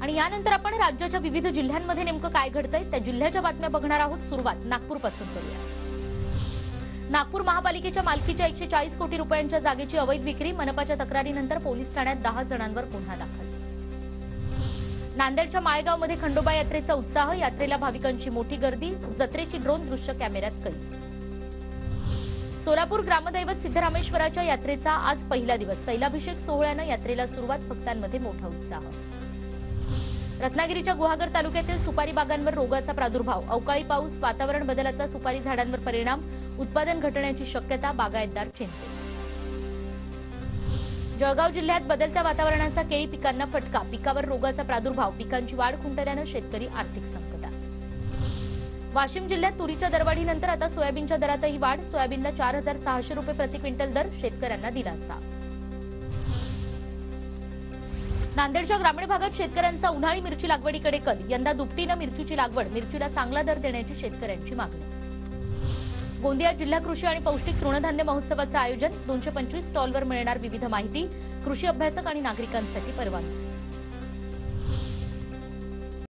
आणि यानंतर आपण राज्याच्या विविध जिल्ह्यांमध्ये नेमकं काय घडतंय त्या जिल्ह्याच्या बातम्या बघणार आहोत। सुरुवात नागपूरपासून करूया। नागपूर महापालिकेच्या मालकीच्या 140 कोटी रुपयांच्या जागेची अवैध विक्री, मनपाच्या तक्रारीनंतर पोलीस ठाण्यात 10 जणांवर गुन्हा दाखल। नांदेडच्या माळेगावमध्ये खंडोबा यात्रेचा उत्साह, यात्रेला भाविकांची मोठी गर्दी, जत्रेची ड्रोन दृश्य कॅमेऱ्यात कैद। सोलापूर ग्रामदैवत सिद्धरामेश्वराच्या यात्रेचा आज पहिला दिवस, तैलाभिषेक सोहळ्यानं यात्रेला सुरुवात, भक्तांमध्ये मोठा उत्साह। रत्नागिरीच्या गुहागर तालुक्यातील सुपारी बागांवर रोगाचा प्रादुर्भाव, अवकाळी पाऊस, वातावरण बदलाचा सुपारी झाडांवर परिणाम, उत्पादन घटण्याची शक्यता, बागायतदार चिंतेत। जळगाव जिल्ह्यात बदलत्या वातावरणाचा केळी पिकांना फटका, पिकावर रोगाचा प्रादुर्भाव, पिकांची वाढ खुंटल्यानं शेतकरी आर्थिक संकटात। वाशिम जिल्ह्यात तुरीच्या दरवाढीनंतर आता सोयाबीनच्या दरातही वाढ, सोयाबीनला 4600 रुपये प्रति क्विंटल दर, शेतकऱ्यांना दिलासा। नांदेडच्या ग्रामीण भागात शेतकऱ्यांचा उन्हाळी मिरची लागवडीकडे कल, यंदा दुपटीनं मिरचीची लागवड, मिरचीला चांगला दर देण्याची शेतकऱ्यांची मागणी। गोंदिया जिल्हा कृषी आणि पौष्टिक तृणधान्य महोत्सवाचं आयोजन, 225 स्टॉलवर मिळणार विविध माहिती, कृषी अभ्यासक आणि नागरिकांसाठी परवानगी।